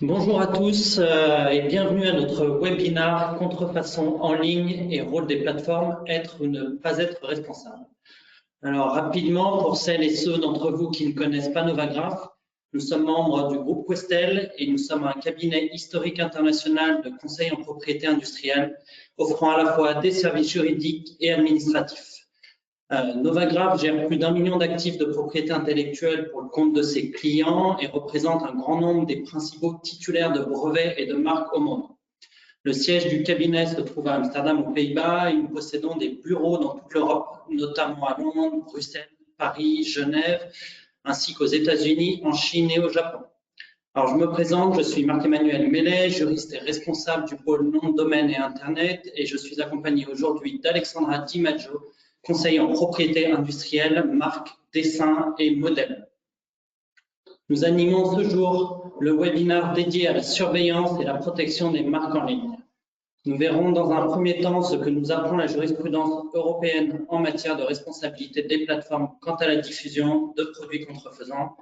Bonjour à tous et bienvenue à notre webinaire Contrefaçon en ligne et rôle des plateformes, être ou ne pas être responsable. Alors rapidement, pour celles et ceux d'entre vous qui ne connaissent pas Novagraph, nous sommes membres du groupe Questel et nous sommes un cabinet historique international de conseil en propriété industrielle offrant à la fois des services juridiques et administratifs. Novagraph gère plus d'1 million d'actifs de propriété intellectuelle pour le compte de ses clients et représente un grand nombre des principaux titulaires de brevets et de marques au monde. Le siège du cabinet se trouve à Amsterdam, aux Pays-Bas, et nous possédons des bureaux dans toute l'Europe, notamment à Londres, Bruxelles, Paris, Genève, ainsi qu'aux États-Unis, en Chine et au Japon. Alors, je me présente, je suis Marc-Emmanuel Mellet, juriste et responsable du pôle nom de domaine et Internet, et je suis accompagné aujourd'hui d'Alexandra Di Maggio, conseiller en propriété industrielle, marque, dessin et modèle. Nous animons ce jour le webinaire dédié à la surveillance et la protection des marques en ligne. Nous verrons dans un premier temps ce que nous apprend la jurisprudence européenne en matière de responsabilité des plateformes quant à la diffusion de produits contrefaisants.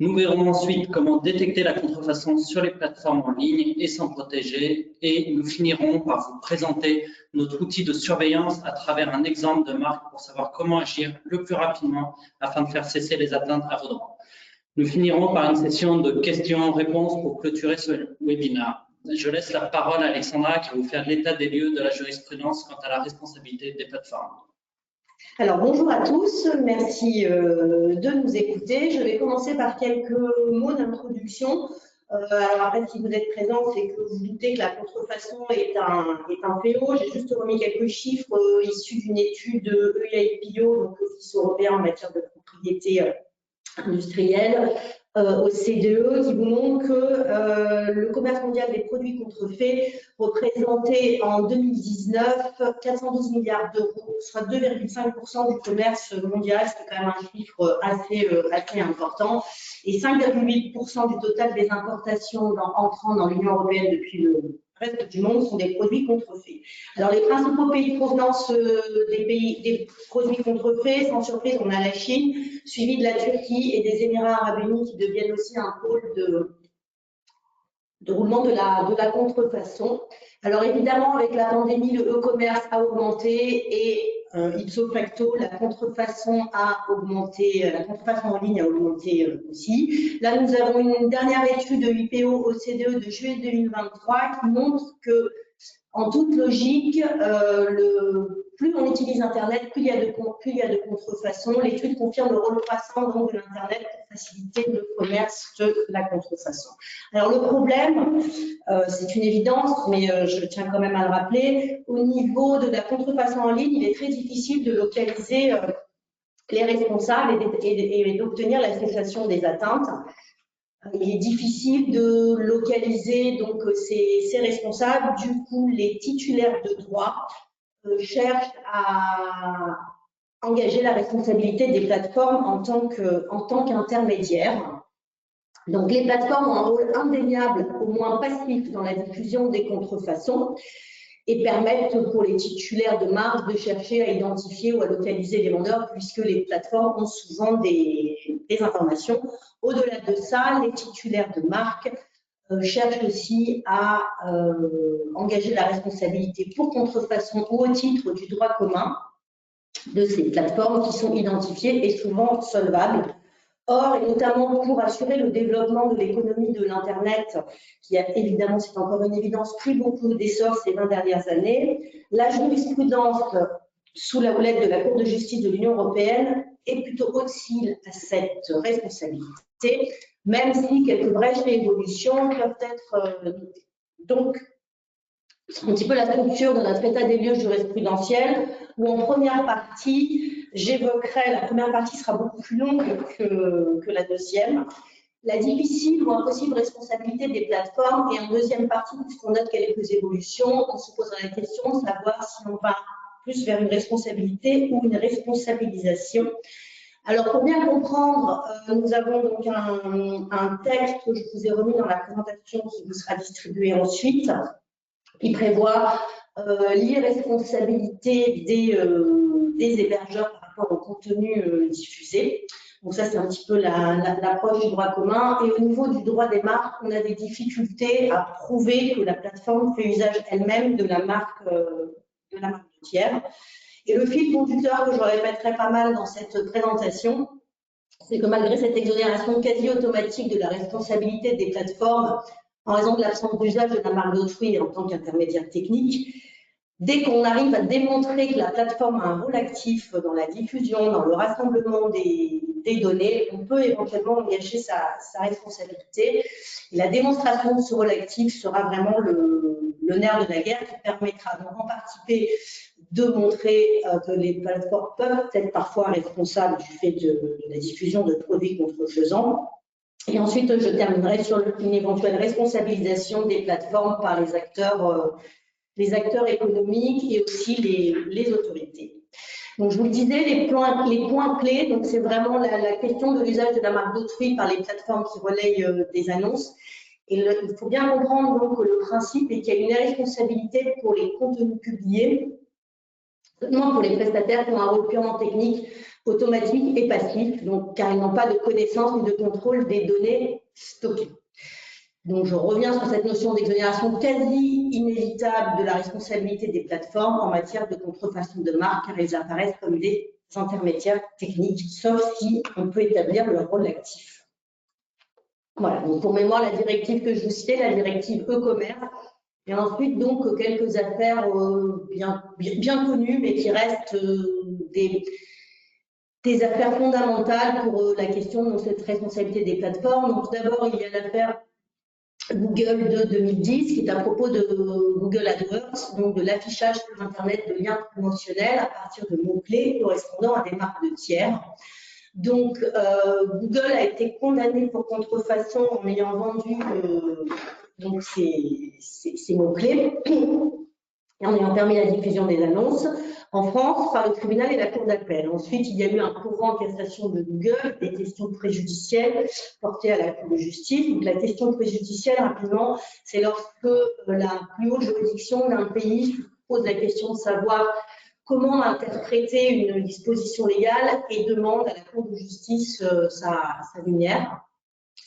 Nous verrons ensuite comment détecter la contrefaçon sur les plateformes en ligne et s'en protéger. Et nous finirons par vous présenter notre outil de surveillance à travers un exemple de marque pour savoir comment agir le plus rapidement afin de faire cesser les atteintes à vos droits. Nous finirons par une session de questions-réponses pour clôturer ce webinaire. Je laisse la parole à Alexandra qui va vous faire l'état des lieux de la jurisprudence quant à la responsabilité des plateformes. Alors bonjour à tous, merci de nous écouter. Je vais commencer par quelques mots d'introduction. Alors après, si vous êtes présents, c'est que vous doutez que la contrefaçon est un fléau. J'ai juste remis quelques chiffres issus d'une étude EIPO, donc Office européen en matière de propriété industrielle, OCDE, qui vous montre que le commerce mondial des produits contrefaits représentait en 2019 412 milliards d'euros, soit 2,5% du commerce mondial, c'est quand même un chiffre assez important, et 5,8% du total des importations entrant dans l'Union européenne depuis le reste du monde sont des produits contrefaits. Alors les principaux pays de provenance des produits contrefaits, sans surprise, on a la Chine, suivi de la Turquie et des Émirats arabes unis qui deviennent aussi un pôle de roulement de la contrefaçon. Alors évidemment, avec la pandémie, le e-commerce a augmenté et ipso facto, la contrefaçon en ligne a augmenté aussi. Là, nous avons une dernière étude de l'IPO OCDE de juillet 2023 qui montre que, en toute logique, plus on utilise Internet, plus il y a de contrefaçon. L'étude confirme le rôle croissant de l'Internet pour faciliter le commerce de la contrefaçon. Alors le problème, c'est une évidence, mais je tiens quand même à le rappeler, au niveau de la contrefaçon en ligne, il est très difficile de localiser les responsables et d'obtenir la cessation des atteintes. Il est difficile de localiser donc ces responsables. Du coup, les titulaires de droits cherchent à engager la responsabilité des plateformes en tant qu'intermédiaires. Donc, les plateformes ont un rôle indéniable, au moins passif, dans la diffusion des contrefaçons et permettent pour les titulaires de marques de chercher à identifier ou à localiser les vendeurs puisque les plateformes ont souvent des informations. Au-delà de ça, les titulaires de marques cherchent aussi à engager la responsabilité pour contrefaçon ou au titre du droit commun de ces plateformes qui sont identifiées et souvent solvables. Or, et notamment pour assurer le développement de l'économie de l'Internet, qui a évidemment, c'est encore une évidence, pris beaucoup d'essor ces 20 dernières années, la jurisprudence sous la houlette de la Cour de justice de l'Union européenne est plutôt hostile à cette responsabilité, même si quelques brèches d'évolution peuvent être notées. Donc, c'est un petit peu la structure de notre état des lieux jurisprudentiel, où en première partie, j'évoquerai, la première partie sera beaucoup plus longue que la deuxième, la difficile ou impossible responsabilité des plateformes, et en deuxième partie, puisqu'on note quelques évolutions, on se posera la question de savoir si on va plus vers une responsabilité ou une responsabilisation. Alors, pour bien comprendre, nous avons donc un texte que je vous ai remis dans la présentation qui vous sera distribué ensuite, qui prévoit l'irresponsabilité des hébergeurs par rapport au contenu diffusé. Donc ça, c'est un petit peu l'approche du droit commun. Et au niveau du droit des marques, on a des difficultés à prouver que la plateforme fait usage elle-même de la marque tiers. Et le fil conducteur que je répéterai pas mal dans cette présentation, c'est que malgré cette exonération quasi automatique de la responsabilité des plateformes en raison de l'absence d'usage de la marque d'autrui en tant qu'intermédiaire technique, dès qu'on arrive à démontrer que la plateforme a un rôle actif dans la diffusion, dans le rassemblement des données, on peut éventuellement engager sa responsabilité. Et la démonstration de ce rôle actif sera vraiment le nerf de la guerre qui permettra donc en partie de montrer que les plateformes peuvent être parfois responsables du fait de la diffusion de produits contrefaisants. Et ensuite, je terminerai sur une éventuelle responsabilisation des plateformes par les acteurs économiques et aussi les autorités. Donc, je vous le disais, les points clés, donc c'est vraiment la question de l'usage de la marque d'autrui par les plateformes qui relayent des annonces. Et il faut bien comprendre donc, que le principe est qu'il y a une irresponsabilité pour les contenus publiés, seulement pour les prestataires qui ont un rôle purement technique, automatique et passif, donc, car ils n'ont pas de connaissance ni de contrôle des données stockées. Donc, je reviens sur cette notion d'exonération quasi inévitable de la responsabilité des plateformes en matière de contrefaçon de marque, car elles apparaissent comme des intermédiaires techniques, sauf si on peut établir leur rôle actif. Voilà, donc pour mémoire, la directive que je vous citais, la directive e-commerce, et ensuite donc quelques affaires bien connues, mais qui restent des affaires fondamentales pour la question de cette responsabilité des plateformes. Donc d'abord, il y a l'affaire Google de 2010, qui est à propos de Google AdWords, donc de l'affichage sur Internet de liens promotionnels à partir de mots-clés correspondant à des marques de tiers. Donc, Google a été condamné pour contrefaçon en ayant vendu donc ces mots-clés et en ayant permis la diffusion des annonces en France par le tribunal et la cour d'appel. Ensuite, il y a eu un courant en cassation de Google, des questions préjudicielles portées à la cour de justice. Donc, la question préjudicielle, rapidement, c'est lorsque la plus haute juridiction d'un pays pose la question de savoir comment interpréter une disposition légale et demande à la cour de justice sa lumière.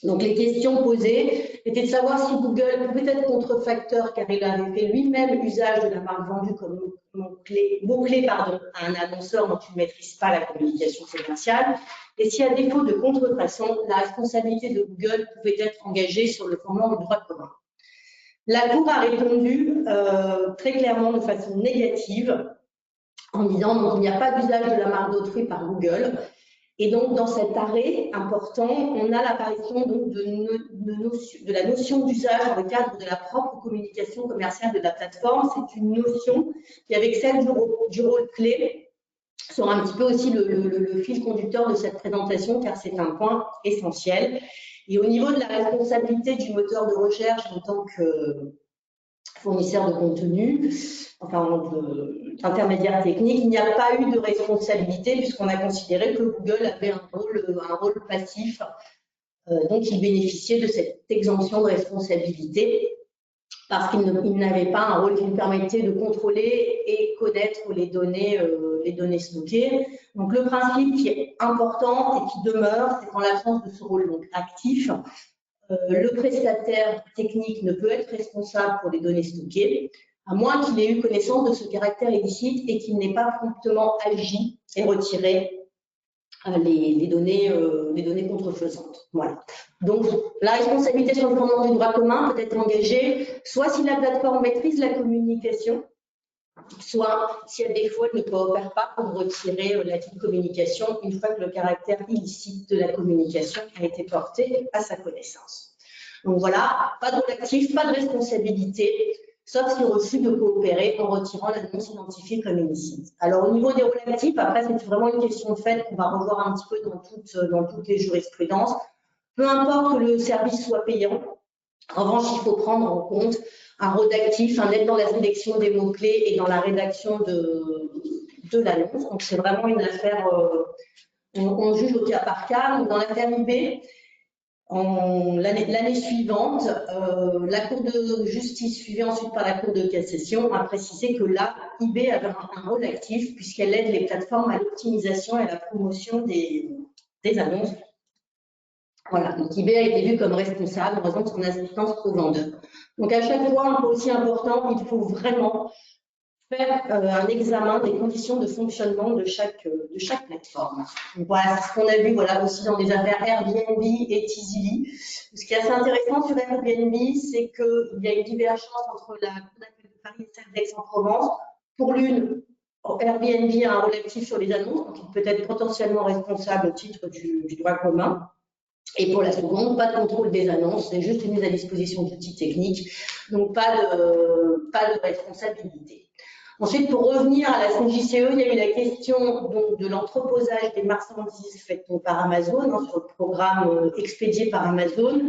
Donc, les questions posées étaient de savoir si Google pouvait être contrefacteur car il avait fait lui-même usage de la marque vendue comme mot-clé à un annonceur dont il ne maîtrise pas la communication commerciale, et si à défaut de contrefaçon, la responsabilité de Google pouvait être engagée sur le fondement du droit commun. La Cour a répondu très clairement de façon négative en disant qu'il n'y a pas d'usage de la marque d'autrui par Google. Et donc, dans cet arrêt important, on a l'apparition de la notion d'usage dans le cadre de la propre communication commerciale de la plateforme. C'est une notion qui, avec celle du rôle clé, sera un petit peu aussi le fil conducteur de cette présentation, car c'est un point essentiel. Et au niveau de la responsabilité du moteur de recherche en tant que fournisseur de contenu, enfin d'intermédiaire technique, il n'y a pas eu de responsabilité puisqu'on a considéré que Google avait un rôle passif, donc il bénéficiait de cette exemption de responsabilité parce qu'il n'avait pas un rôle qui lui permettait de contrôler et connaître les données stockées. Donc le principe qui est important et qui demeure, c'est qu'en l'absence de ce rôle donc actif, le prestataire technique ne peut être responsable pour les données stockées, à moins qu'il ait eu connaissance de ce caractère illicite et qu'il n'ait pas promptement agi et retiré les données contrefaisantes. Voilà. Donc, la responsabilité sur le fondement du droit commun peut être engagée soit si la plateforme maîtrise la communication, soit si à défaut elle ne coopère pas pour retirer la communication une fois que le caractère illicite de la communication a été porté à sa connaissance. Donc voilà, pas de rôle actif, pas de responsabilité, sauf si refus de coopérer en retirant l'annonce identifiée comme illicite. Alors au niveau des rôles actifs, après c'est vraiment une question de fait qu'on va revoir un petit peu dans toutes les jurisprudences. Peu importe que le service soit payant, en revanche, il faut prendre en compte un rôle actif, un aide dans la sélection des mots-clés et dans la rédaction de l'annonce. Donc, c'est vraiment une affaire, on juge au cas par cas. Donc, dans l'affaire IB, L'année suivante, la Cour de justice, suivie ensuite par la Cour de cassation, a précisé que là, eBay avait un rôle actif puisqu'elle aide les plateformes à l'optimisation et à la promotion des annonces. Voilà, donc eBay a été vu comme responsable en raison de son assistance aux vendeurs. Donc à chaque fois, un point aussi important, il faut vraiment faire un examen des conditions de fonctionnement de chaque plateforme. Donc voilà, c'est ce qu'on a vu voilà, aussi dans les affaires Airbnb et Tizili. Ce qui est assez intéressant sur Airbnb, c'est qu'il y a une divergence entre la Cour d'appel de Paris et celle d'Aix-en-Provence. Pour l'une, Airbnb a un rôle actif sur les annonces, donc il peut être potentiellement responsable au titre du droit commun. Et pour la seconde, pas de contrôle des annonces, c'est juste une mise à disposition d'outils techniques, donc pas de responsabilité. Ensuite, pour revenir à la CJCE, il y a eu la question donc, de l'entreposage des marchandises faites par Amazon, sur le programme expédié par Amazon,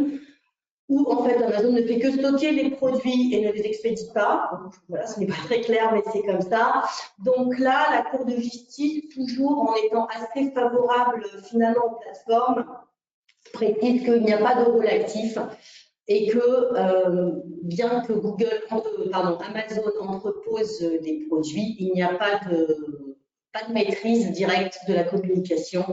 où en fait Amazon ne fait que stocker les produits et ne les expédie pas. Donc, voilà, ce n'est pas très clair, mais c'est comme ça. Donc là, la Cour de justice, toujours en étant assez favorable finalement aux plateformes, précise qu'il n'y a pas de rôle actif et que bien que Amazon entrepose des produits, il n'y a pas de maîtrise directe de la communication,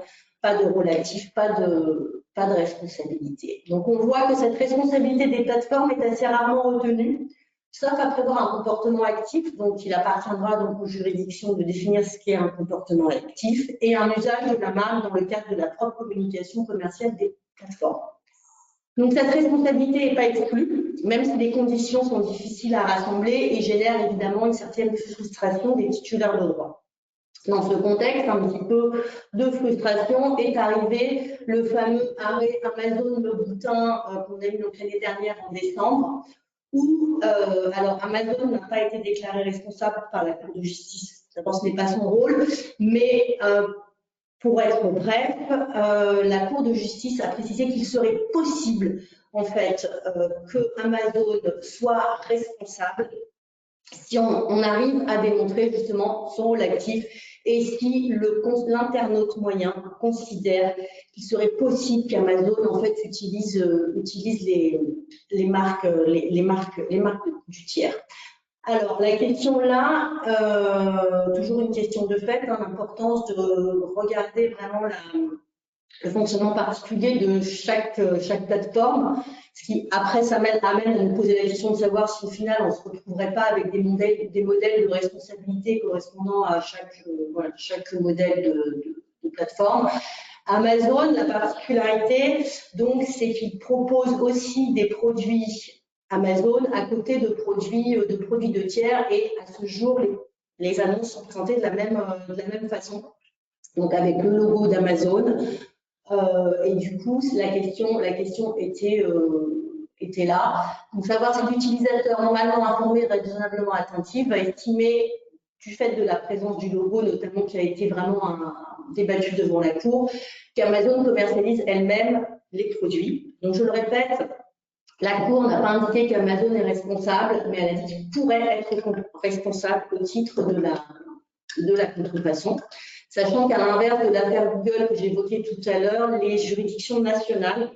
pas de rôle actif, pas de responsabilité. Donc on voit que cette responsabilité des plateformes est assez rarement retenue, sauf à prévoir un comportement actif, donc il appartiendra donc aux juridictions de définir ce qu'est un comportement actif et un usage de la marque dans le cadre de la propre communication commerciale des plateformes. Donc cette responsabilité n'est pas exclue, même si les conditions sont difficiles à rassembler et génèrent évidemment une certaine frustration des titulaires de droit. Dans ce contexte, un petit peu de frustration est arrivé le fameux arrêt Amazon Le Boutin qu'on a eu l'année dernière en décembre, où alors Amazon n'a pas été déclaré responsable par la Cour de justice. D'abord, ce n'est pas son rôle, mais pour être bref, la Cour de justice a précisé qu'il serait possible, en fait, que Amazon soit responsable si on arrive à démontrer justement son rôle actif et si l'internaute moyen considère qu'il serait possible qu'Amazon en fait utilise les marques du tiers. Alors, la question là, toujours une question de fait, l'importance de regarder vraiment le fonctionnement particulier de chaque plateforme, ce qui après ça amène à nous poser la question de savoir si au final on ne se retrouverait pas avec des modèles de responsabilité correspondant à chaque modèle de plateforme. Amazon, la particularité, donc, c'est qu'il propose aussi des produits Amazon à côté de produits de tiers et à ce jour, les annonces sont présentées de la même façon, donc avec le logo d'Amazon. Et du coup, la question était là. Donc, savoir si l'utilisateur normalement informé, raisonnablement attentif, va estimer, du fait de la présence du logo, notamment qui a été vraiment débattu devant la Cour, qu'Amazon commercialise elle-même les produits. Donc, je le répète, la Cour n'a pas indiqué qu'Amazon est responsable, mais elle a dit qu'il pourrait être responsable au titre de la contrefaçon. Sachant qu'à l'inverse de l'affaire Google que j'évoquais tout à l'heure, les juridictions nationales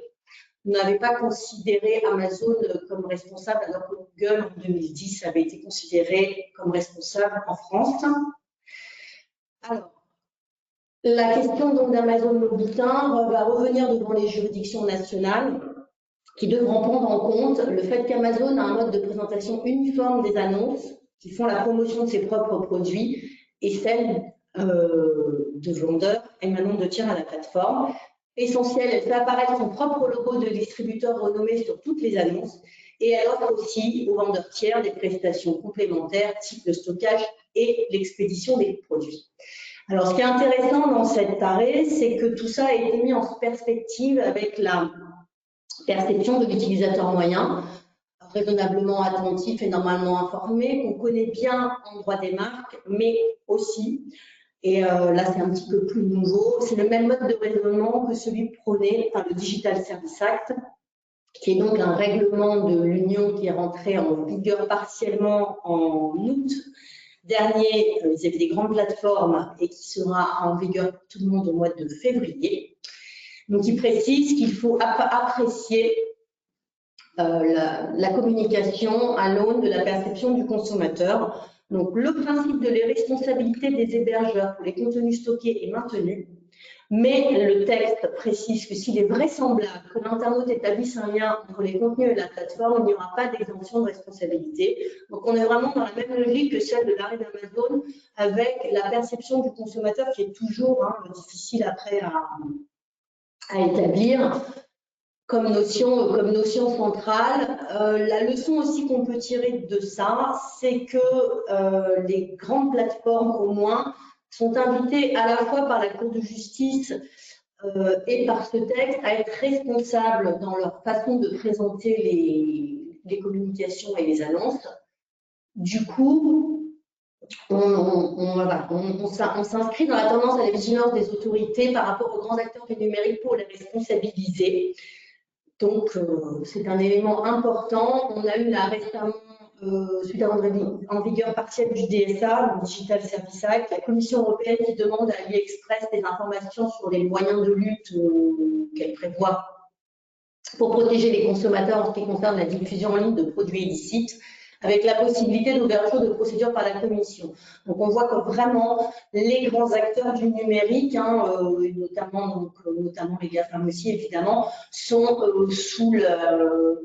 n'avaient pas considéré Amazon comme responsable, alors que Google, en 2010, avait été considéré comme responsable en France. Alors, la question donc d'Amazon Le Boutin va revenir devant les juridictions nationales qui devront prendre en compte le fait qu'Amazon a un mode de présentation uniforme des annonces qui font la promotion de ses propres produits et celle de vendeurs émanant de tiers à la plateforme. Essentiel, elle fait apparaître son propre logo de distributeur renommé sur toutes les annonces et elle offre aussi aux vendeurs tiers des prestations complémentaires type le stockage et l'expédition des produits. Alors, ce qui est intéressant dans cet arrêt, c'est que tout ça a été mis en perspective avec la perception de l'utilisateur moyen, raisonnablement attentif et normalement informé, qu'on connaît bien en droit des marques, mais aussi, et là c'est un petit peu plus nouveau, c'est le même mode de raisonnement que celui prôné par le Digital Services Act, qui est donc un règlement de l'Union qui est rentré en vigueur partiellement en août dernier vis-à-vis des grandes plateformes et qui sera en vigueur pour tout le monde au mois de février. Donc, il précise qu'il faut apprécier la communication à l'aune de la perception du consommateur. Donc, le principe de l'irresponsabilité des hébergeurs pour les contenus stockés est maintenu, mais le texte précise que s'il est vraisemblable que l'internaute établisse un lien entre les contenus et la plateforme, il n'y aura pas d'exemption de responsabilité. Donc, on est vraiment dans la même logique que celle de l'arrêt d'Amazon, avec la perception du consommateur qui est toujours difficile après à établir comme notion centrale. La leçon aussi qu'on peut tirer de ça, c'est que les grandes plateformes, au moins, sont invitées à la fois par la Cour de justice et par ce texte à être responsables dans leur façon de présenter les communications et les annonces. Du coup, on s'inscrit dans la tendance à la vigilance des autorités par rapport aux grands acteurs du numérique pour les responsabiliser. Donc, c'est un élément important. On a eu là récemment, suite à l'entrée en vigueur partielle du DSA, le Digital Services Act, la Commission européenne qui demande à AliExpress des informations sur les moyens de lutte qu'elle prévoit pour protéger les consommateurs en ce qui concerne la diffusion en ligne de produits illicites, avec la possibilité d'ouverture de procédures par la Commission. Donc, on voit que vraiment, les grands acteurs du numérique, notamment les GAFAM aussi, évidemment, sont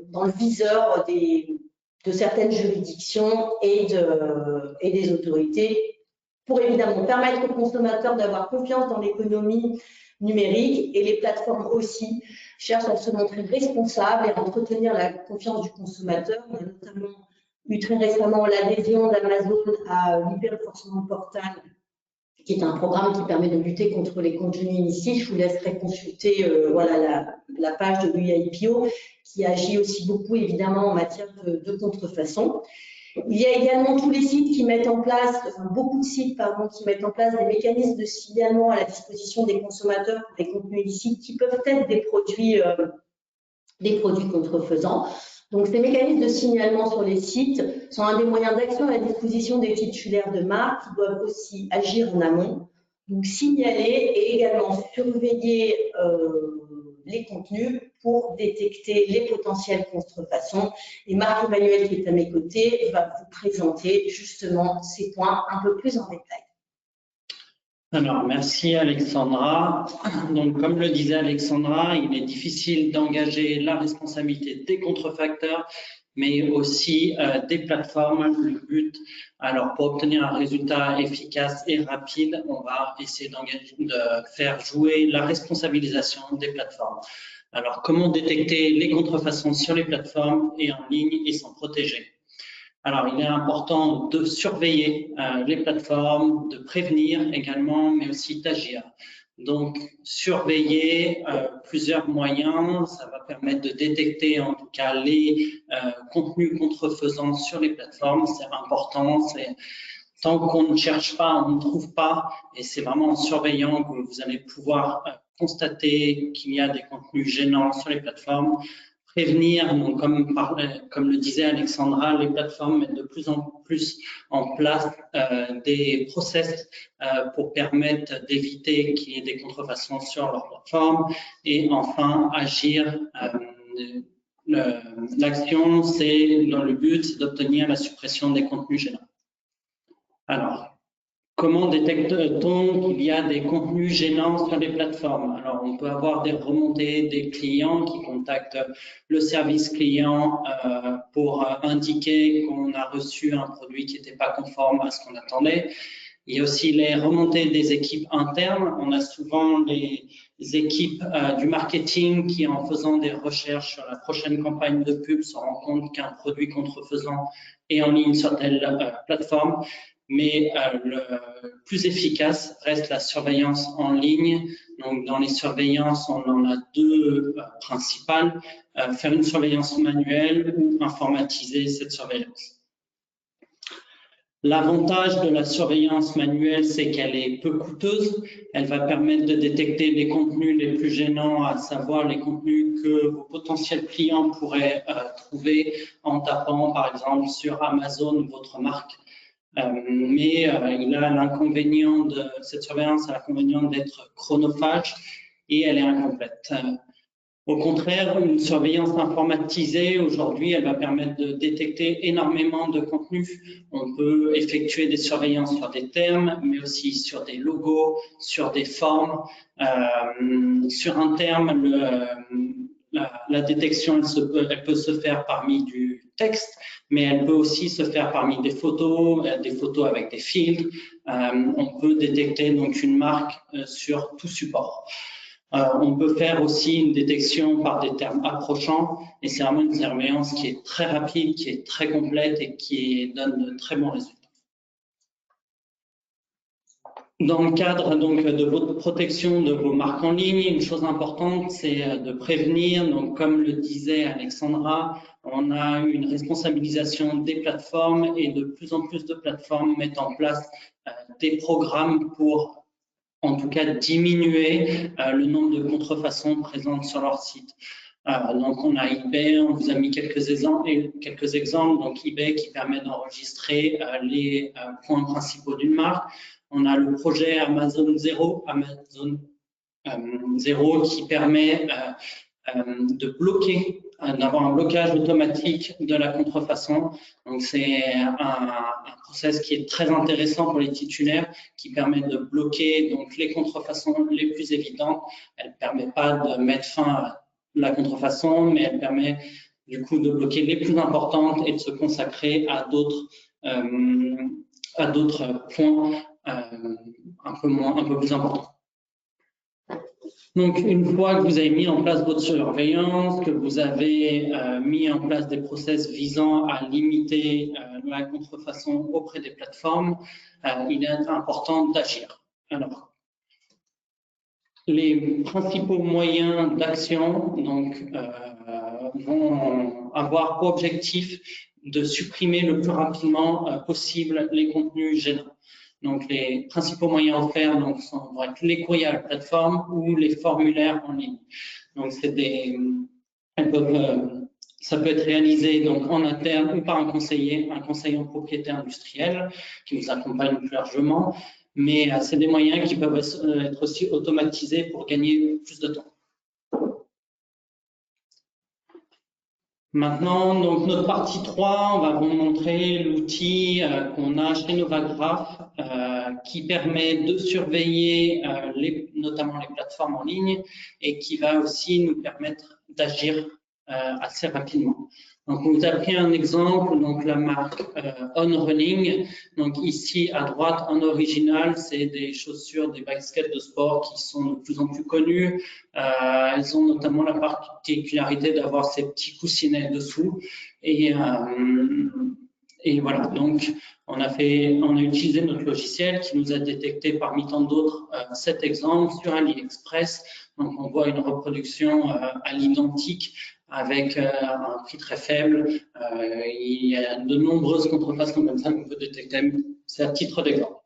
dans le viseur de certaines juridictions et des autorités pour évidemment permettre aux consommateurs d'avoir confiance dans l'économie numérique, et les plateformes aussi cherchent à se montrer responsables et à entretenir la confiance du consommateur. On a notamment eu très récemment l'adhésion d'Amazon à l'hyper-renforcement portal, qui est un programme qui permet de lutter contre les contenus illicites. Je vous laisserai consulter la page de l'UIPO, qui agit aussi beaucoup évidemment en matière de contrefaçon. Il y a également tous les sites qui mettent en place, beaucoup de sites qui mettent en place des mécanismes de signalement à la disposition des consommateurs pour les contenus illicites qui peuvent être des produits contrefaisants. Donc, ces mécanismes de signalement sur les sites sont un des moyens d'action à la disposition des titulaires de marques qui doivent aussi agir en amont. Donc, signaler et également surveiller les contenus pour détecter les potentielles contrefaçons. Et Marc-Emmanuel, qui est à mes côtés, va vous présenter justement ces points un peu plus en détail. Alors, merci Alexandra. Donc, comme le disait Alexandra, il est difficile d'engager la responsabilité des contrefacteurs, mais aussi des plateformes. Le but, alors pour obtenir un résultat efficace et rapide, on va essayer de faire jouer la responsabilisation des plateformes. Alors, comment détecter les contrefaçons sur les plateformes et en ligne et s'en protéger? Alors, il est important de surveiller les plateformes, de prévenir également, mais aussi d'agir. Donc, surveiller plusieurs moyens, ça va permettre de détecter en tout cas les contenus contrefaisants sur les plateformes. C'est important, tant qu'on ne cherche pas, on ne trouve pas, et c'est vraiment en surveillant que vous allez pouvoir constater qu'il y a des contenus gênants sur les plateformes. Prévenir, donc comme le disait Alexandra, les plateformes mettent de plus en plus en place des process pour permettre d'éviter qu'il y ait des contrefaçons sur leur plateforme. Et enfin, agir. L'action, dans le but, c'est d'obtenir la suppression des contenus gênants. Alors, comment détecte-t-on qu'il y a des contenus gênants sur les plateformes? Alors, on peut avoir des remontées des clients qui contactent le service client pour indiquer qu'on a reçu un produit qui n'était pas conforme à ce qu'on attendait. Il y a aussi les remontées des équipes internes. On a souvent les équipes du marketing qui, en faisant des recherches sur la prochaine campagne de pub, se rendent compte qu'un produit contrefaisant est en ligne sur telle plateforme. Mais le plus efficace reste la surveillance en ligne. Donc, dans les surveillances, on en a deux principales. Faire une surveillance manuelle ou informatiser cette surveillance. L'avantage de la surveillance manuelle, c'est qu'elle est peu coûteuse. Elle va permettre de détecter les contenus les plus gênants, à savoir les contenus que vos potentiels clients pourraient trouver en tapant, par exemple, sur Amazon, votre marque. Mais il a l'inconvénient de cette surveillance, a l'inconvénient d'être chronophage et elle est incomplète. Au contraire, une surveillance informatisée, aujourd'hui, elle va permettre de détecter énormément de contenus. On peut effectuer des surveillances sur des termes, mais aussi sur des logos, sur des formes. Sur un terme, la détection, elle peut se faire parmi du texte, mais elle peut aussi se faire parmi des photos avec des filtres. On peut détecter donc une marque sur tout support. On peut faire aussi une détection par des termes approchants et c'est vraiment une surveillance qui est très rapide, qui est très complète et qui donne de très bons résultats. Dans le cadre donc de votre protection de vos marques en ligne, une chose importante, c'est de prévenir. Donc, comme le disait Alexandra, on a une responsabilisation des plateformes et de plus en plus de plateformes mettent en place des programmes pour en tout cas diminuer le nombre de contrefaçons présentes sur leur site. Donc on a eBay, on vous a mis quelques exemples. Donc eBay qui permet d'enregistrer les points principaux d'une marque. On a le projet Amazon Zero qui permet de bloquer, d'avoir un blocage automatique de la contrefaçon. Donc c'est un process qui est très intéressant pour les titulaires, qui permet de bloquer donc les contrefaçons les plus évidentes. Elle ne permet pas de mettre fin à la contrefaçon, mais elle permet du coup de bloquer les plus importantes et de se consacrer à d'autres points un peu plus importants. Donc, une fois que vous avez mis en place votre surveillance, que vous avez mis en place des process visant à limiter la contrefaçon auprès des plateformes, il est important d'agir. Alors, les principaux moyens d'action vont avoir pour objectif de supprimer le plus rapidement possible les contenus gênants. Donc, les principaux moyens offerts vont être les courriers à la plateforme ou les formulaires en ligne. Donc, ça peut être réalisé donc en interne ou par un conseiller en propriété industrielle qui vous accompagne plus largement. Mais c'est des moyens qui peuvent être aussi automatisés pour gagner plus de temps. Maintenant, donc notre partie 3, on va vous montrer l'outil qu'on a chez Novagraph qui permet de surveiller notamment les plateformes en ligne et qui va aussi nous permettre d'agir assez rapidement. Donc, on vous a pris un exemple, donc la marque On Running. Donc ici à droite, en original, c'est des chaussures, des baskets de sport qui sont de plus en plus connues. Elles ont notamment la particularité d'avoir ces petits coussinets dessous. Et voilà, donc on a utilisé notre logiciel qui nous a détecté parmi tant d'autres cet exemple sur AliExpress. Donc on voit une reproduction à l'identique avec un prix très faible. Il y a de nombreuses contrefaçons comme ça qu'on peut détecter. C'est à titre d'exemple.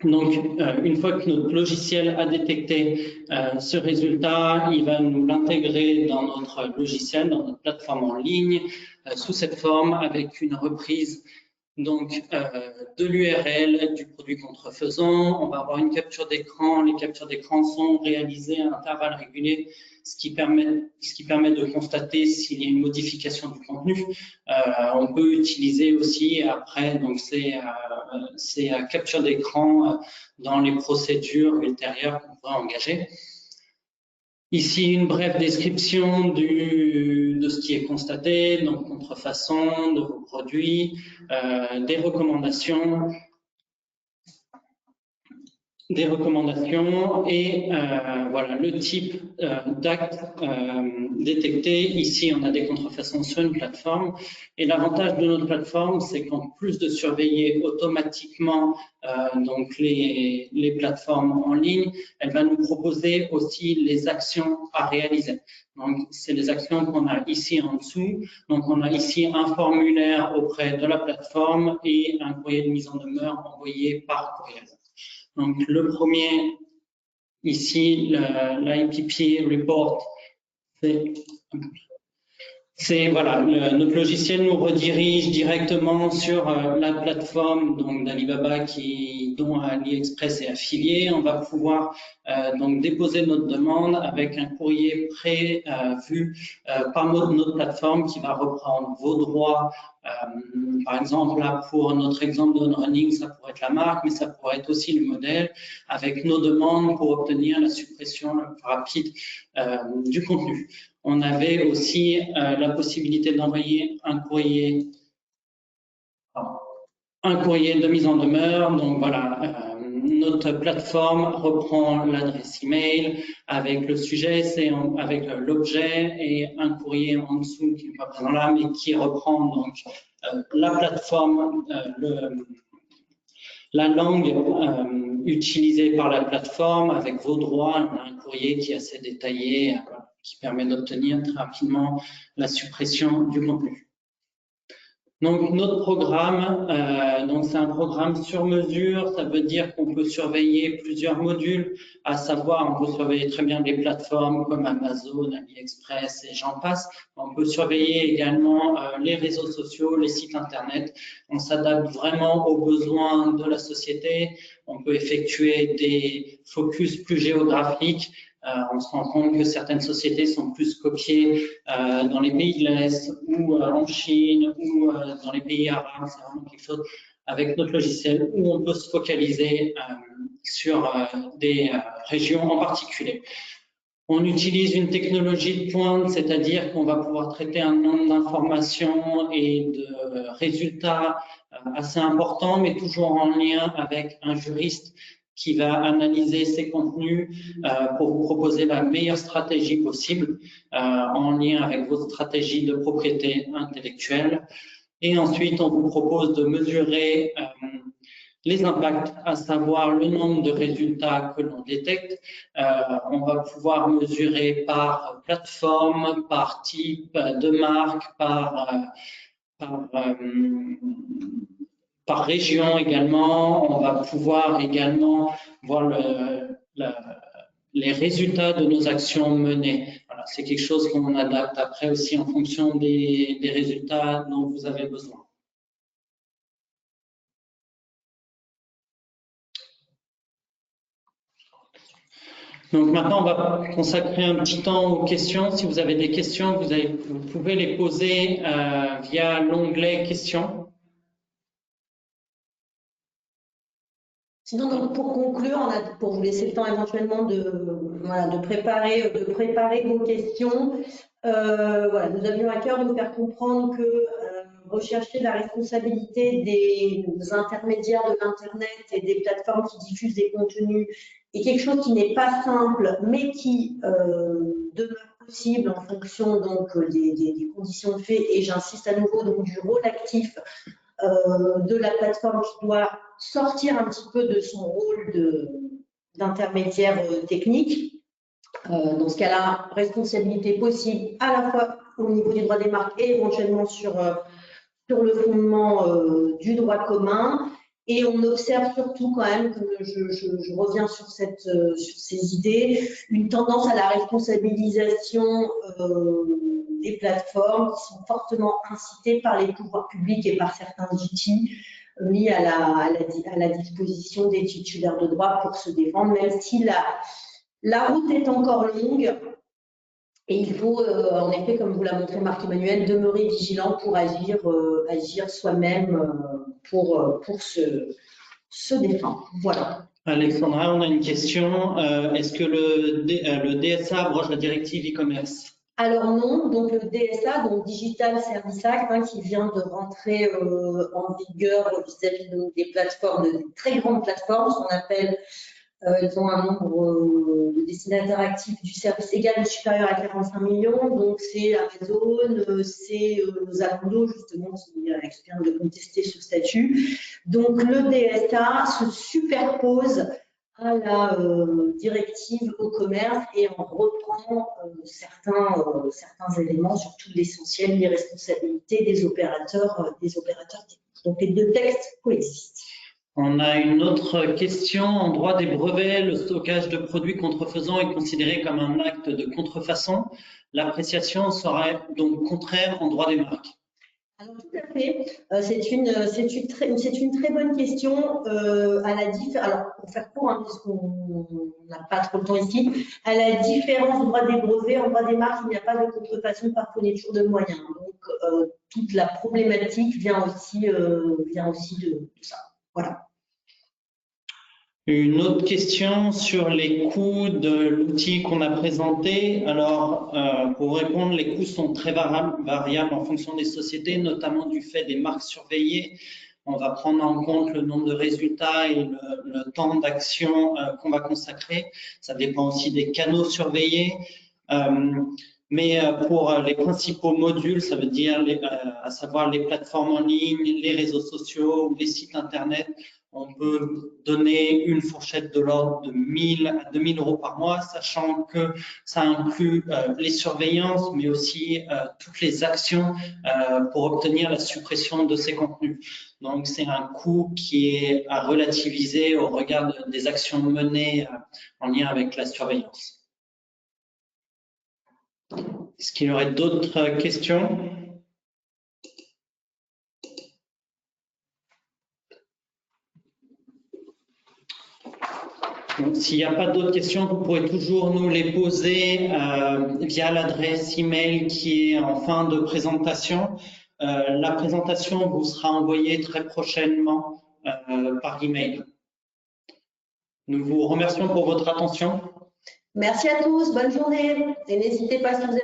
Donc, une fois que notre logiciel a détecté ce résultat, il va nous l'intégrer dans notre logiciel, dans notre plateforme en ligne, sous cette forme, avec une reprise donc de l'URL du produit contrefaisant. On va avoir une capture d'écran. Les captures d'écran sont réalisées à intervalles réguliers, ce qui permet de constater s'il y a une modification du contenu. On peut utiliser aussi après donc ces captures d'écran dans les procédures ultérieures qu'on pourra engager. Ici, une brève description de ce qui est constaté, donc contrefaçon de vos produits, des recommandations et voilà le type d'acte détecté. Ici, on a des contrefaçons sur une plateforme et l'avantage de notre plateforme, c'est qu'en plus de surveiller automatiquement donc les plateformes en ligne, elle va nous proposer aussi les actions à réaliser. Donc, c'est les actions qu'on a ici en dessous. Donc, on a ici un formulaire auprès de la plateforme et un courrier de mise en demeure envoyé par courriel. Donc, le premier, ici, l'IPP report, Voilà, notre logiciel nous redirige directement sur la plateforme donc d'Alibaba dont AliExpress est affilié. On va pouvoir donc déposer notre demande avec un courrier prévu par notre plateforme qui va reprendre vos droits. Par exemple, là, pour notre exemple de running, ça pourrait être la marque, mais ça pourrait être aussi le modèle, avec nos demandes pour obtenir la suppression la plus rapide du contenu. On avait aussi la possibilité d'envoyer un courrier de mise en demeure. Donc voilà, notre plateforme reprend l'adresse email avec le sujet, avec l'objet et un courrier en dessous qui n'est pas présent là, mais qui reprend donc la plateforme, la langue utilisée par la plateforme avec vos droits. On a un courrier qui est assez détaillé, qui permet d'obtenir très rapidement la suppression du contenu. Donc notre programme, c'est un programme sur mesure. Ça veut dire qu'on peut surveiller plusieurs modules, à savoir on peut surveiller très bien des plateformes comme Amazon, AliExpress et j'en passe. On peut surveiller également les réseaux sociaux, les sites internet. On s'adapte vraiment aux besoins de la société. On peut effectuer des focus plus géographiques. On se rend compte que certaines sociétés sont plus copiées dans les pays de l'Est ou en Chine ou dans les pays arabes. C'est vraiment quelque chose avec notre logiciel où on peut se focaliser sur des régions en particulier. On utilise une technologie de pointe, c'est-à-dire qu'on va pouvoir traiter un nombre d'informations et de résultats assez importants, mais toujours en lien avec un juriste qui va analyser ces contenus pour vous proposer la meilleure stratégie possible en lien avec vos stratégies de propriété intellectuelle. Et ensuite, on vous propose de mesurer les impacts, à savoir le nombre de résultats que l'on détecte. On va pouvoir mesurer par plateforme, par type de marque, par région également. On va pouvoir également voir les résultats de nos actions menées. Voilà, c'est quelque chose qu'on adapte après aussi en fonction des résultats dont vous avez besoin. Donc maintenant, on va consacrer un petit temps aux questions. Si vous avez des questions, vous pouvez les poser via l'onglet questions. Sinon, donc, pour conclure, pour vous laisser le temps éventuellement de préparer vos questions, nous avions à cœur de vous faire comprendre que rechercher la responsabilité des intermédiaires de l'Internet et des plateformes qui diffusent des contenus est quelque chose qui n'est pas simple, mais qui demeure possible en fonction donc des conditions de fait. Et j'insiste à nouveau donc du rôle actif de la plateforme qui doit sortir un petit peu de son rôle d'intermédiaire technique. Dans ce cas-là, responsabilité possible à la fois au niveau du droit des marques et éventuellement sur le fondement du droit commun. Et on observe surtout quand même, que je reviens sur ces idées, une tendance à la responsabilisation des plateformes qui sont fortement incitées par les pouvoirs publics et par certains outils mis à la disposition des titulaires de droit pour se défendre, même si la route est encore longue. Et il faut, en effet, comme vous l'a montré Marc-Emmanuel, demeurer vigilant pour agir soi-même pour se défendre. Voilà. Alexandra, on a une question. Est-ce que le DSA abroge la directive e-commerce? Alors non, donc le DSA, donc Digital Service Act, qui vient de rentrer en vigueur vis-à-vis des plateformes, des très grandes plateformes, ce qu'on appelle ils ont un nombre de destinataires actifs du service égal ou supérieur à 45 millions. Donc, c'est Amazon, c'est Zalando, justement, qui vient de contester ce statut. Donc, le DSA se superpose à la directive au commerce et on reprend certains éléments, surtout l'essentiel, les responsabilités des opérateurs techniques. Donc, les deux textes coexistent. On a une autre question. En droit des brevets, le stockage de produits contrefaisants est considéré comme un acte de contrefaçon. L'appréciation serait donc contraire en droit des marques. Alors, tout à fait. C'est une très bonne question. Alors, pour faire court, hein, puisqu'on n'a pas trop le temps ici, à la différence du droit des brevets, en droit des marques, il n'y a pas de contrefaçon par fourniture de moyens. Donc, toute la problématique vient aussi de ça. Voilà. Une autre question sur les coûts de l'outil qu'on a présenté. Alors, pour répondre, les coûts sont très variables en fonction des sociétés, notamment du fait des marques surveillées. On va prendre en compte le nombre de résultats et le temps d'action qu'on va consacrer. Ça dépend aussi des canaux surveillés. Mais pour les principaux modules, ça veut dire à savoir les plateformes en ligne, les réseaux sociaux ou les sites Internet, on peut donner une fourchette de l'ordre de 1 000 à 2 000 euros par mois, sachant que ça inclut les surveillances, mais aussi toutes les actions pour obtenir la suppression de ces contenus. Donc, c'est un coût qui est à relativiser au regard des actions menées en lien avec la surveillance. Est-ce qu'il y aurait d'autres questions ? S'il n'y a pas d'autres questions, vous pourrez toujours nous les poser via l'adresse email qui est en fin de présentation. La présentation vous sera envoyée très prochainement par email. Nous vous remercions pour votre attention. Merci à tous, bonne journée et n'hésitez pas si vous avez